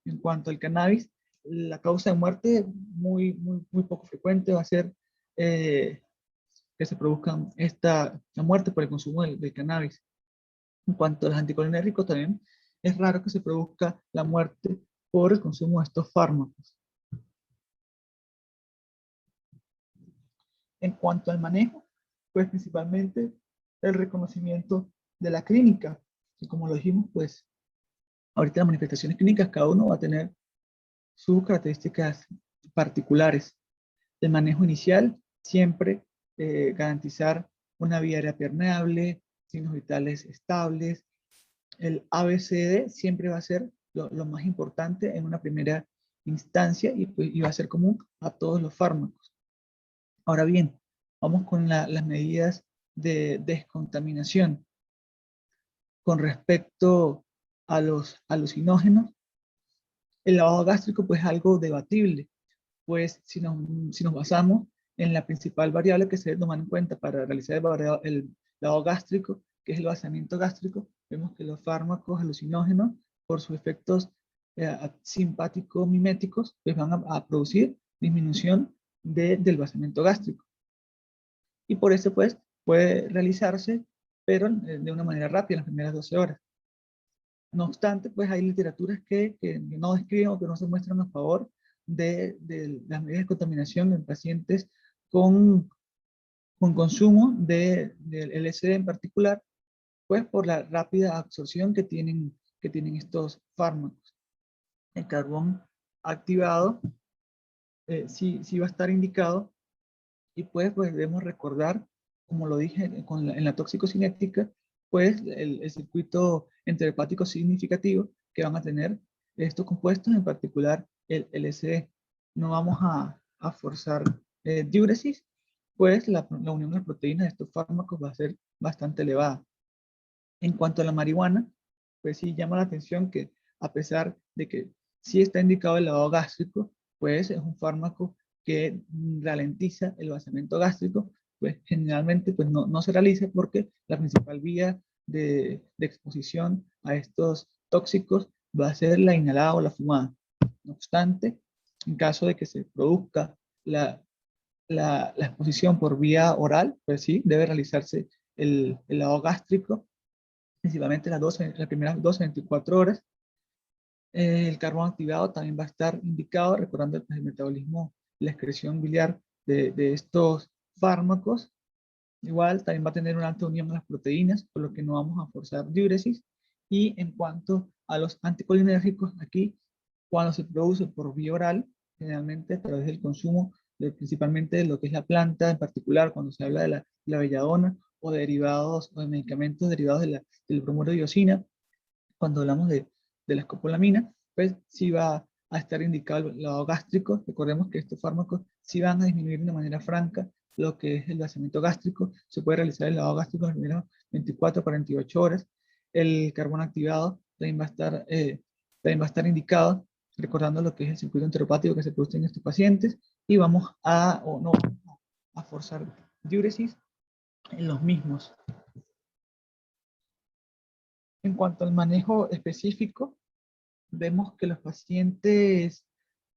En cuanto al cannabis, la causa de muerte muy poco frecuente va a ser que se produzca la muerte por el consumo del cannabis. En cuanto a los anticolinérgicos, también es raro que se produzca la muerte por el consumo de estos fármacos. En cuanto al manejo, pues principalmente el reconocimiento de la clínica. Y como lo dijimos, pues ahorita las manifestaciones clínicas, cada uno va a tener sus características particulares. El manejo inicial, siempre garantizar una vía aérea permeable, signos vitales estables. El ABCD siempre va a ser lo más importante en una primera instancia y va a ser común a todos los fármacos. Ahora bien, vamos con las medidas de descontaminación. Con respecto a los alucinógenos, el lavado gástrico pues es algo debatible, pues si nos basamos en la principal variable que se debe tomar en cuenta para realizar el lavado gástrico, que es el vaciamiento gástrico, vemos que los fármacos alucinógenos, por sus efectos simpático-miméticos, pues van a producir disminución del vaciamiento gástrico. Y por eso pues puede realizarse, pero de una manera rápida en las primeras 12 horas. No obstante, pues hay literaturas que no describen o que no se muestran a favor de las medidas de contaminación en pacientes con consumo del LSD en particular, pues por la rápida absorción que tienen estos fármacos. El carbón activado sí va a estar indicado, y pues debemos recordar, como lo dije en la toxicocinética, pues el circuito enterohepático significativo que van a tener estos compuestos, en particular el LSD. No vamos a forzar diuresis, pues la unión de las proteínas de estos fármacos va a ser bastante elevada. En cuanto a la marihuana, pues sí llama la atención que, a pesar de que sí está indicado el lavado gástrico, pues es un fármaco que ralentiza el vaciamiento gástrico, pues generalmente pues no se realiza porque la principal vía de exposición a estos tóxicos va a ser la inhalada o la fumada. No obstante, en caso de que se produzca la exposición por vía oral, pues sí, debe realizarse el lavado gástrico, principalmente las primeras 12 24 horas. El carbón activado también va a estar indicado, recordando el metabolismo y la excreción biliar de estos fármacos. Igual también va a tener una alta unión a las proteínas, por lo que no vamos a forzar diuresis. Y en cuanto a los anticolinérgicos, aquí, cuando se produce por vía oral, generalmente a través del consumo, principalmente de lo que es la planta, en particular cuando se habla de la belladona o de derivados o de medicamentos derivados del bromuro de diosina, cuando hablamos de la escopolamina, pues sí va a estar indicado el lavado gástrico. Recordemos que estos fármacos sí van a disminuir de manera franca lo que es el vaciamiento gástrico. Se puede realizar el lavado gástrico en las primeras 24 a 48 horas. El carbón activado también va a estar indicado, recordando lo que es el circuito enteropático que se produce en estos pacientes, y vamos o no a forzar diuresis en los mismos. En cuanto al manejo específico, vemos que los pacientes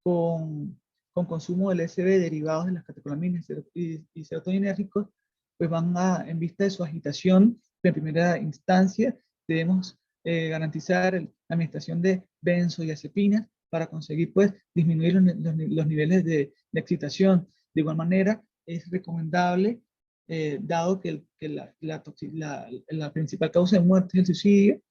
con consumo de LSD derivados de las catecolaminas y serotoninérgicos, pues en vista de su agitación, en primera instancia, debemos garantizar la administración de benzodiazepinas para conseguir pues disminuir los niveles de excitación. De igual manera, es recomendable, dado que la principal causa de muerte es el suicidio,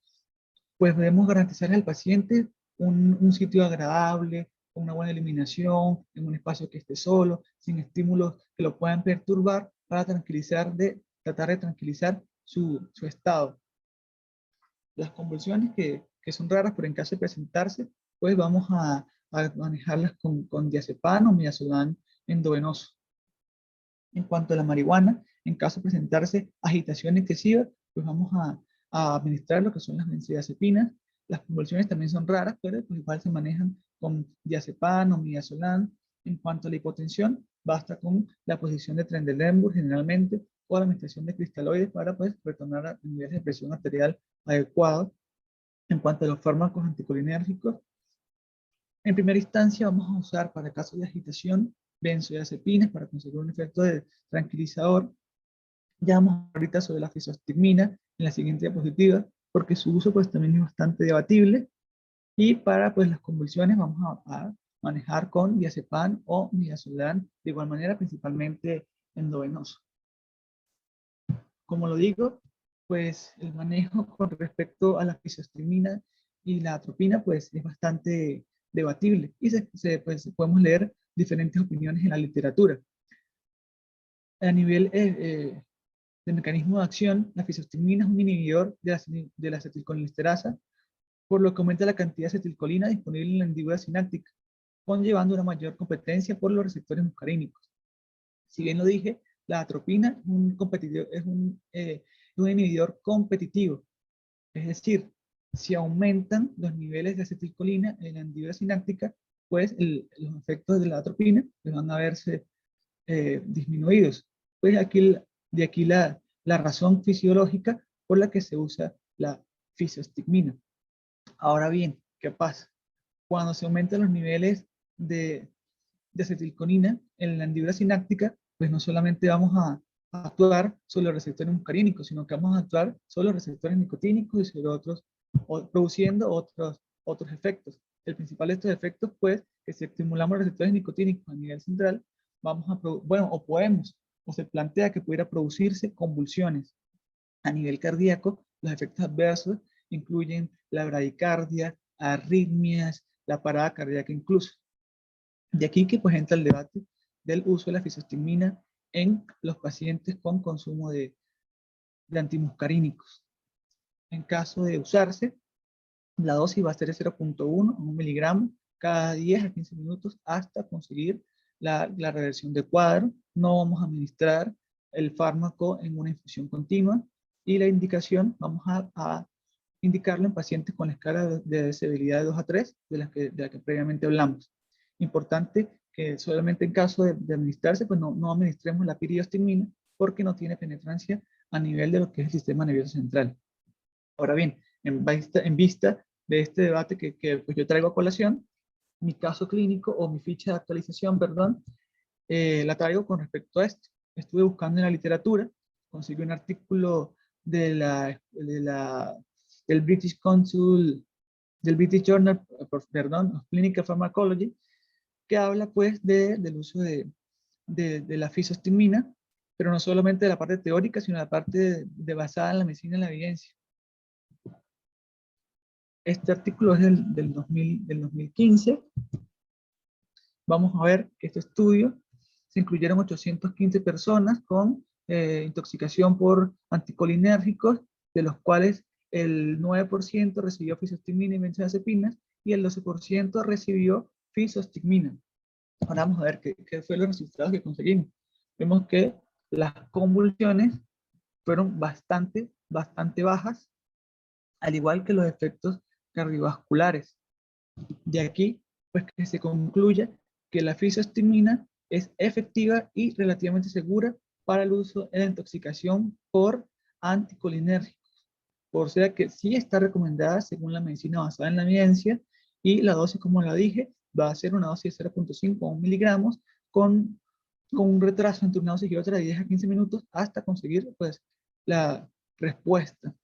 pues debemos garantizar al paciente un sitio agradable, con una buena iluminación, en un espacio que esté solo, sin estímulos que lo puedan perturbar, para tratar de tranquilizar su estado. Las convulsiones que son raras, pero en caso de presentarse, pues vamos a manejarlas con diazepam o midazolam endovenoso. En cuanto a la marihuana, en caso de presentarse agitación excesiva, pues vamos a administrar lo que son las benzodiazepinas. Las convulsiones también son raras, pero pues igual se manejan con diazepam o midazolam. En cuanto a la hipotensión, basta con la posición de Trendelenburg generalmente, o la administración de cristaloides para pues retornar a niveles de presión arterial adecuados. En cuanto a los fármacos anticolinérgicos, en primera instancia vamos a usar para casos de agitación benzodiazepinas para conseguir un efecto de tranquilizador. Ya vamos ahorita sobre la fisostigmina en la siguiente diapositiva, porque su uso pues también es bastante debatible. Y para pues las convulsiones vamos a manejar con diazepam o midazolam, de igual manera principalmente endovenoso. Como lo digo, pues el manejo con respecto a la fisostigmina y la atropina pues es bastante debatible, y pues, podemos leer diferentes opiniones en la literatura. A nivel de mecanismo de acción, la fisostigmina es un inhibidor de la acetilcolinesterasa, por lo que aumenta la cantidad de acetilcolina disponible en la hendidura sináptica, conllevando una mayor competencia por los receptores muscarínicos. Si bien lo dije, la atropina es un inhibidor competitivo, es decir, si aumentan los niveles de acetilcolina en la hendidura sináptica, pues los efectos de la atropina pues van a verse disminuidos. Pues aquí, de aquí la razón fisiológica por la que se usa la fisostigmina. Ahora bien, ¿qué pasa? Cuando se aumentan los niveles de acetilcolina en la hendidura sináptica, pues no solamente vamos a actuar sobre los receptores muscarínicos, sino que vamos a actuar sobre los receptores nicotínicos y sobre otros, produciendo otros efectos. El principal de estos efectos, pues, que si estimulamos los receptores nicotínicos a nivel central, vamos a, bueno, o podemos, o se plantea que pudiera producirse convulsiones. A nivel cardíaco, los efectos adversos incluyen la bradicardia, arritmias, la parada cardíaca incluso. De aquí que pues entra el debate del uso de la fisostigmina en los pacientes con consumo de antimuscarínicos. En caso de usarse, la dosis va a ser de 0.1 a 1 miligramo cada 10 a 15 minutos hasta conseguir la reversión de cuadro. No vamos a administrar el fármaco en una infusión continua y la indicación vamos a indicarlo en pacientes con la escala de severidad de 2 a 3 de la que previamente hablamos. Importante que solamente en caso de administrarse, pues no administremos la piriostigmina porque no tiene penetrancia a nivel de lo que es el sistema nervioso central. Ahora bien, en vista de este debate que pues yo traigo a colación, mi caso clínico o mi ficha de actualización, perdón, la traigo con respecto a esto. Estuve buscando en la literatura, conseguí un artículo del British Council, del British Journal, perdón, of Clinical Pharmacology, que habla pues del uso de la fisostigmina, pero no solamente de la parte teórica, sino de la parte basada en la medicina y la evidencia. Este artículo es del 2015. Vamos a ver que este estudio se incluyeron 815 personas con intoxicación por anticolinérgicos, de los cuales el 9% recibió fisostigmina y benzodiazepinas y el 12% recibió fisostigmina. Ahora vamos a ver qué fue los resultados que conseguimos. Vemos que las convulsiones fueron bastante bajas, al igual que los efectos cardiovasculares. De aquí, pues que se concluya que la fisostigmina es efectiva y relativamente segura para el uso en la intoxicación por anticolinérgicos. Por sea que sí está recomendada según la medicina basada en la evidencia y la dosis, como la dije, va a ser una dosis de 0.5 a 1 miligramos con un retraso entre una dosis y otra de 10 a 15 minutos hasta conseguir pues la respuesta.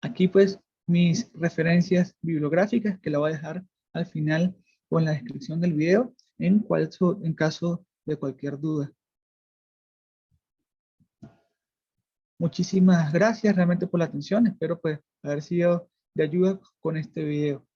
Aquí pues mis referencias bibliográficas que la voy a dejar al final o en la descripción del video en caso de cualquier duda. Muchísimas gracias realmente por la atención. Espero pues haber sido de ayuda con este video.